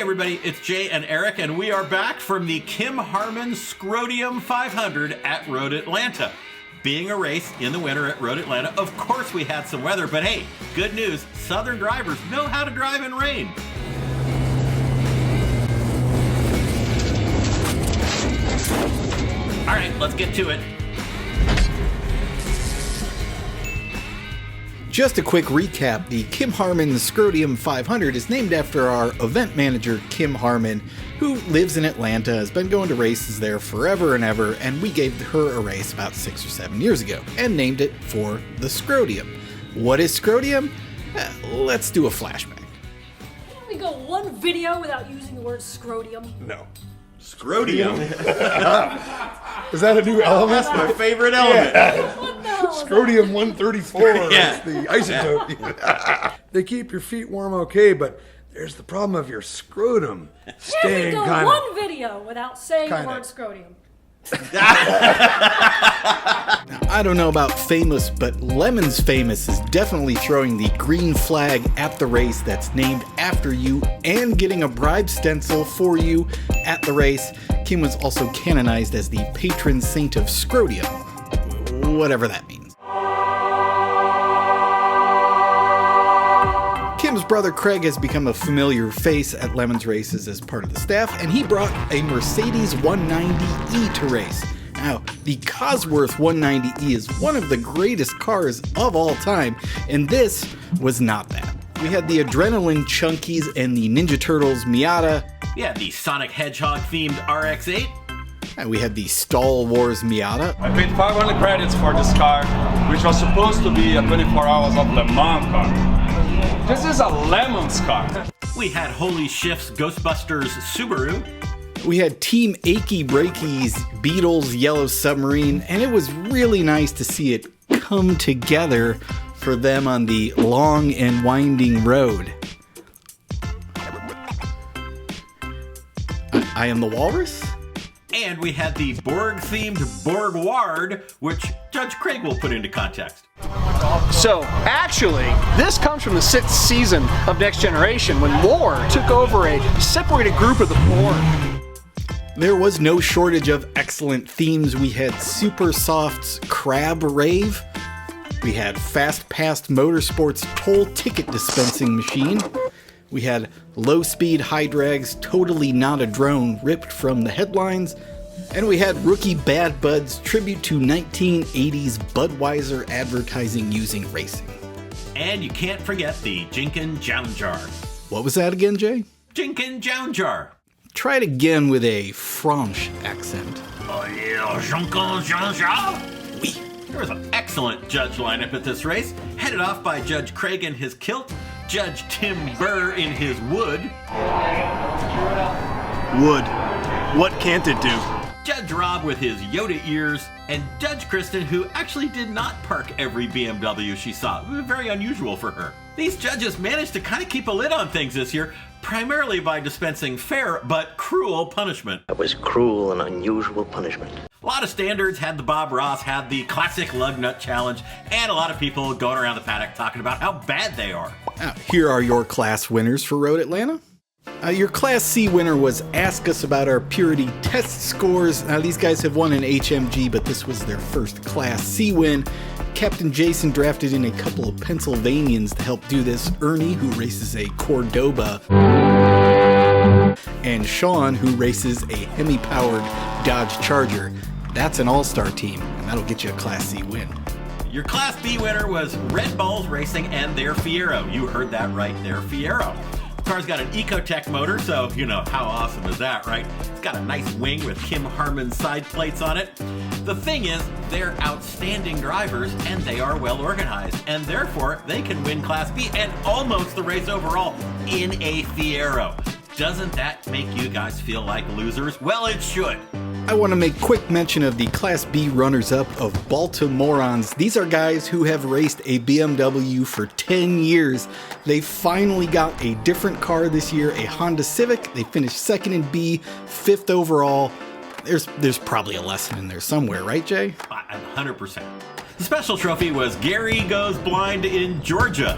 everybody, it's Jay and Eric, and we are back from the Kim Harmon Scrodium 500 at Road Atlanta. Being a race in the winter at Road Atlanta, of course we had some weather, but hey, good news, Southern drivers know how to drive in rain. All right, let's get to it. Just a quick recap, the Kim Harmon Scrodium 500 is named after our event manager, Kim Harmon, who lives in Atlanta, has been going to races there forever and ever, and we gave her a race about 6 or 7 years ago, and named it for the Scrodium. What is Scrodium? Let's do a flashback. Can we go one video without using the word scrodium? No. Scrodium? Is that a new element? That's my favorite element. Yeah. What the hell is Scrodium 134 Yeah. is the isotope. They keep your feet warm okay, but there's the problem of your scrotum Can we staying go kind one video without saying Kinda. the word scrodium? I don't know about famous, but Lemon's Famous is definitely throwing the green flag at the race that's named after you and getting a bribe stencil for you at the race. Kim was also canonized as the patron saint of Scrodium, whatever that means. Kim's brother Craig has become a familiar face at Lemon's races as part of the staff, and he brought a Mercedes 190E to race. Now, the Cosworth 190E is one of the greatest cars of all time, and this was not that. We had the Adrenaline Chunkies and the Ninja Turtles Miata. We had the Sonic Hedgehog-themed RX-8. And we had the Stall Wars Miata. I paid 500 credits for this car, which was supposed to be a 24 hours of Le Mans car. This is a Lemon's car. We had Holy Shift's Ghostbusters Subaru. We had Team Achy Breaky's Beatles Yellow Submarine, and it was really nice to see it come together for them on the long and winding road. I am the Walrus? And we had the Borg-themed Borg Ward, which Judge Craig will put into context. So, actually, this comes from the 6th season of Next Generation when Lore took over a separated group of the Borg. There was no shortage of excellent themes. We had Super Soft's Crab Rave. We had Fast Past Motorsports Toll Ticket Dispensing Machine. We had Low Speed High Drag's Totally Not a Drone ripped from the headlines. And we had Rookie Bad Bud's tribute to 1980s Budweiser advertising using racing. And you can't forget the Jinkin Jounjar. What was that again, Jay? Jinkin Jounjar. Try it again with a French accent. Oh yeah, Jinkin Jounjar. Oui. There was an excellent judge lineup at this race, headed off by Judge Craig in his kilt, Judge Tim Burr in his wood. Wood. What can't it do? Judge Rob with his Yoda ears, and Judge Kristen, who actually did not park every BMW she saw. It was very unusual for her. These judges managed to kind of keep a lid on things this year, primarily by dispensing fair but cruel punishment. That was cruel and unusual punishment. A lot of standards had the Bob Ross, had the classic lug nut challenge, and a lot of people going around the paddock talking about how bad they are. Now, here are your class winners for Road Atlanta. Your Class C winner was Ask Us About Our Purity test scores. Now, these guys have won an HMG, but this was their first Class C win. Captain Jason drafted in a couple of Pennsylvanians to help do this. Ernie, who races a Cordoba, and Sean, who races a Hemi-powered Dodge Charger. That's an all-star team, and that'll get you a Class C win. Your Class B winner was Red Balls Racing and their Fiero. You heard that right, their Fiero. The car's got an Ecotec motor, so you know, how awesome is that, right? It's got a nice wing with Kim Harmon side plates on it. The thing is, they're outstanding drivers and they are well organized, and therefore they can win Class B and almost the race overall in a Fiero. Doesn't that make you guys feel like losers? Well, it should. I want to make quick mention of the Class B runners-up of Baltimoreans. These are guys who have raced a BMW for 10 years. They finally got a different car this year, a Honda Civic. They finished second in B, fifth overall. There's probably a lesson in there somewhere, right, Jay? 100%. The special trophy was Gary Goes Blind in Georgia.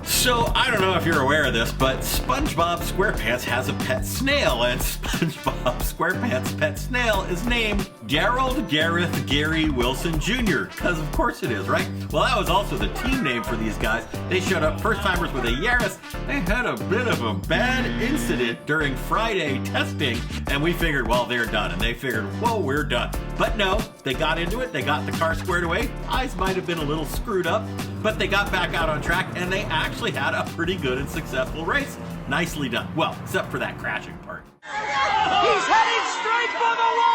So, I don't know if you're aware of this, but SpongeBob SquarePants has a pet snail, and SpongeBob SquarePants' pet snail is named Gerald Gareth Gary Wilson Jr., because of course it is, right? Well, that was also the team name for these guys. They showed up first-timers with a Yaris. They had a bit of a bad incident during Friday testing, and we figured, well, they're done, and they figured, whoa, we're done. But no, they got into it, they got the car squared away. Eyes might have been a little screwed up, but they got back out on track, and they actually had a pretty good and successful race. Nicely done. Well, except for that crashing part. He's heading straight for the wall!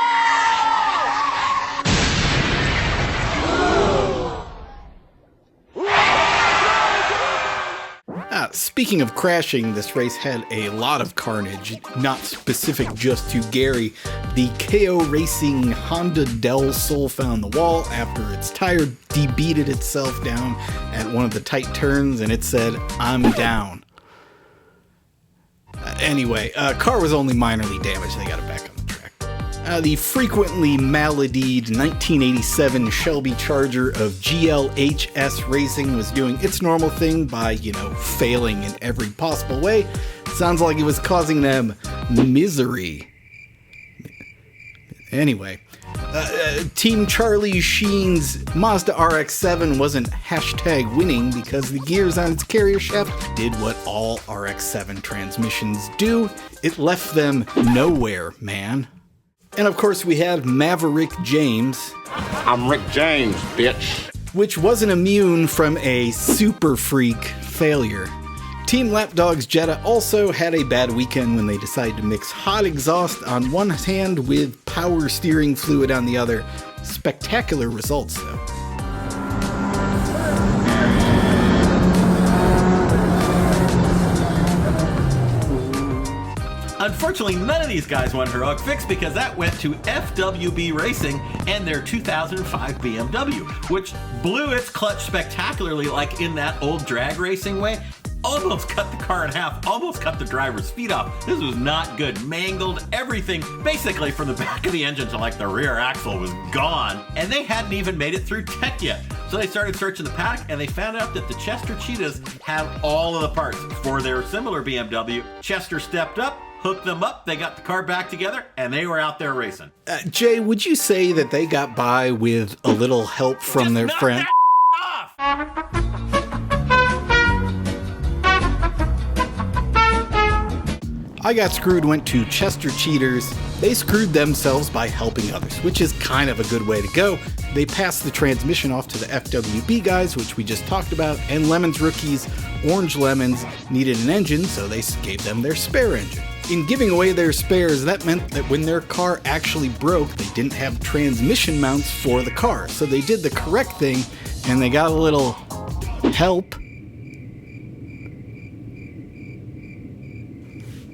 Speaking of crashing, this race had a lot of carnage, not specific just to Gary. The KO Racing Honda Del Sol found the wall after its tire debeated itself down at one of the tight turns, and it said, "I'm down." Anyway, car was only minorly damaged. They got it back on the track. The frequently maladied 1987 Shelby Charger of GLHS Racing was doing its normal thing by, failing in every possible way. Sounds like it was causing them misery. Anyway, Team Charlie Sheen's Mazda RX-7 wasn't #winning because the gears on its carrier shaft did what all RX-7 transmissions do. It left them nowhere, man. And of course we had Maverick James. I'm Rick James, bitch. Which wasn't immune from a super freak failure. Team Lapdog's Jetta also had a bad weekend when they decided to mix hot exhaust on one hand with power steering fluid on the other. Spectacular results, though. Unfortunately, none of these guys won Heroic Fix because that went to FWB Racing and their 2005 BMW, which blew its clutch spectacularly, like in that old drag racing way. Almost cut the car in half, almost cut the driver's feet off. This was not good. Mangled everything, basically from the back of the engine to like the rear axle was gone. And they hadn't even made it through tech yet. So they started searching the paddock and they found out that the Chester Cheetahs have all of the parts for their similar BMW. Chester stepped up, hooked them up, they got the car back together, and they were out there racing. Jay, would you say that they got by with a little help from their friend? I Got Screwed went to Chester Cheaters. They screwed themselves by helping others, which is kind of a good way to go. They passed the transmission off to the FWB guys, which we just talked about, and Lemon's rookies, Orange Lemons, needed an engine, so they gave them their spare engine. In giving away their spares, that meant that when their car actually broke, they didn't have transmission mounts for the car. So they did the correct thing, and they got a little help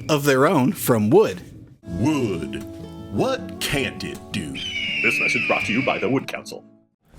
of their own from Wood. Wood. What can't it do? This message brought to you by the Wood Council.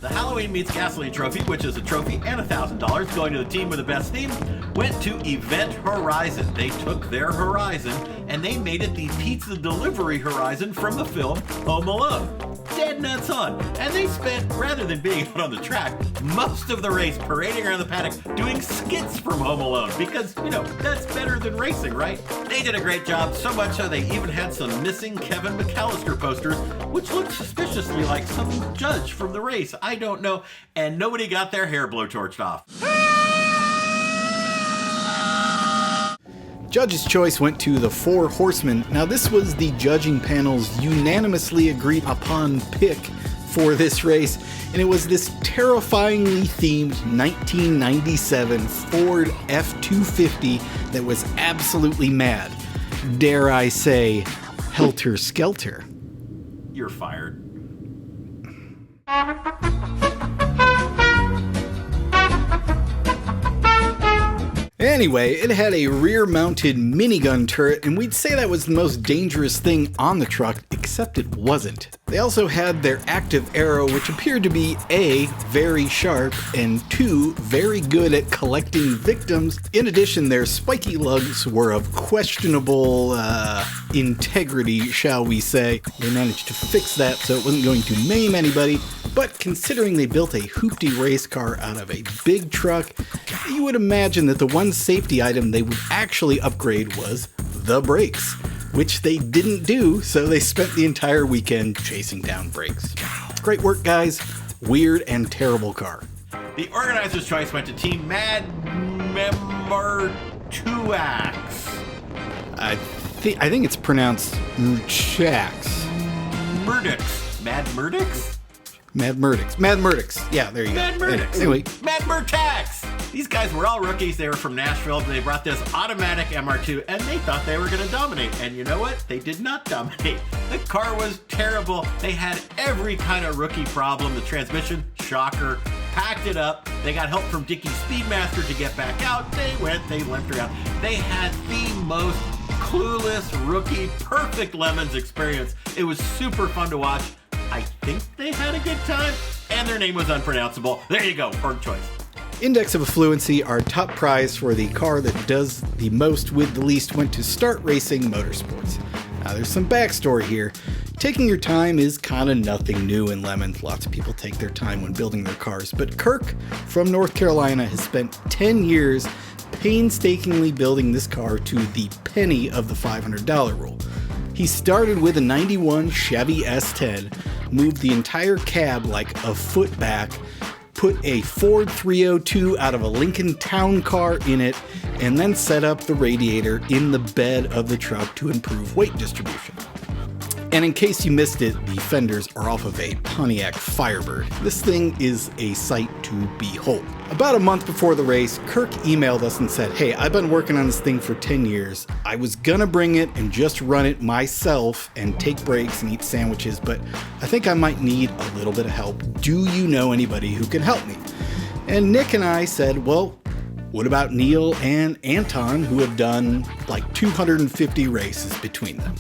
The Halloween Meets Gasoline Trophy, which is a trophy and $1,000 going to the team with the best theme, went to Event Horizon. They took their Horizon and they made it the pizza delivery Horizon from the film Home Alone. Dead nuts on. And they spent, rather than being out on the track, most of the race parading around the paddock doing skits from Home Alone because, that's better than racing, right? They did a great job, so much so they even had some missing Kevin McAllister posters, which looked suspiciously like some judge from the race. I don't know, and nobody got their hair blowtorched off. Judge's choice went to the Four Horsemen. Now this was the judging panel's unanimously agreed upon pick for this race, and it was this terrifyingly themed 1997 Ford F-250 that was absolutely mad. Dare I say, helter-skelter. You're fired. Anyway, it had a rear-mounted minigun turret, and we'd say that was the most dangerous thing on the truck, except it wasn't. They also had their active arrow, which appeared to be A, very sharp, and 2, very good at collecting victims. In addition, their spiky lugs were of questionable integrity, shall we say. They managed to fix that so it wasn't going to maim anybody, but considering they built a hoopty race car out of a big truck, you would imagine that the one safety item they would actually upgrade was the brakes, which they didn't do, so they spent the entire weekend chasing down brakes. Great work, guys. Weird and terrible car. The organizer's choice went to Team Mad Member 2X. I think it's pronounced Murchax. Murdix. Mad Murdix? Mad Murdix. Mad Murdix. Yeah, there you Mad go. Murdix. Anyway. Mad Murtax. These guys were all rookies. They were from Nashville. They brought this automatic MR2, and they thought they were going to dominate. And you know what? They did not dominate. The car was terrible. They had every kind of rookie problem. The transmission, shocker, packed it up. They got help from Dickie Speedmaster to get back out. They limped around. They had the most clueless rookie, perfect Lemons experience. It was super fun to watch. I think they had a good time, and their name was unpronounceable. There you go, Borg choice. Index of Fluency, our top prize for the car that does the most with the least, went to Start Racing Motorsports. Now, there's some backstory here. Taking your time is kind of nothing new in Lemons. Lots of people take their time when building their cars, but Kirk from North Carolina has spent 10 years painstakingly building this car to the penny of the $500 rule. He started with a 91 Chevy S10, moved the entire cab like a foot back, put a Ford 302 out of a Lincoln Town Car in it, and then set up the radiator in the bed of the truck to improve weight distribution. And in case you missed it, the fenders are off of a Pontiac Firebird. This thing is a sight to behold. About a month before the race, Kirk emailed us and said, hey, I've been working on this thing for 10 years. I was gonna bring it and just run it myself and take breaks and eat sandwiches, but I think I might need a little bit of help. Do you know anybody who can help me? And Nick and I said, well, what about Neil and Anton, who have done like 250 races between them?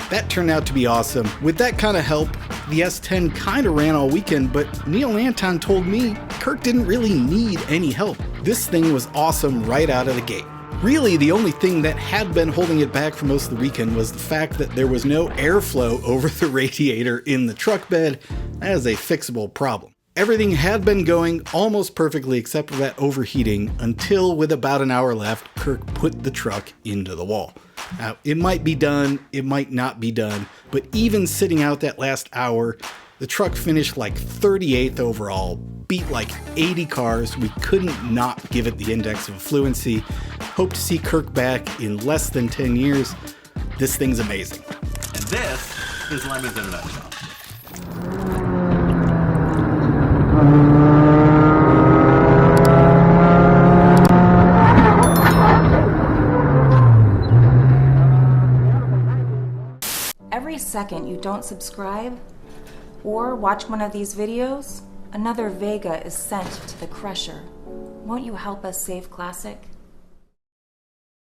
That turned out to be awesome. With that kind of help, the S10 kind of ran all weekend, but Neil and Anton told me Kirk didn't really need any help. This thing was awesome right out of the gate. Really, the only thing that had been holding it back for most of the weekend was the fact that there was no airflow over the radiator in the truck bed. That is a fixable problem. Everything had been going almost perfectly except for that overheating until, with about an hour left, Kirk put the truck into the wall. Now, it might be done, it might not be done, but even sitting out that last hour, the truck finished like 38th overall, beat like 80 cars. We couldn't not give it the index of fluency. Hope to see Kirk back in less than 10 years. This thing's amazing. And this is Lemons in a nutshell. Every second you don't subscribe or watch one of these videos, another Vega is sent to the crusher. Won't you help us save Classic?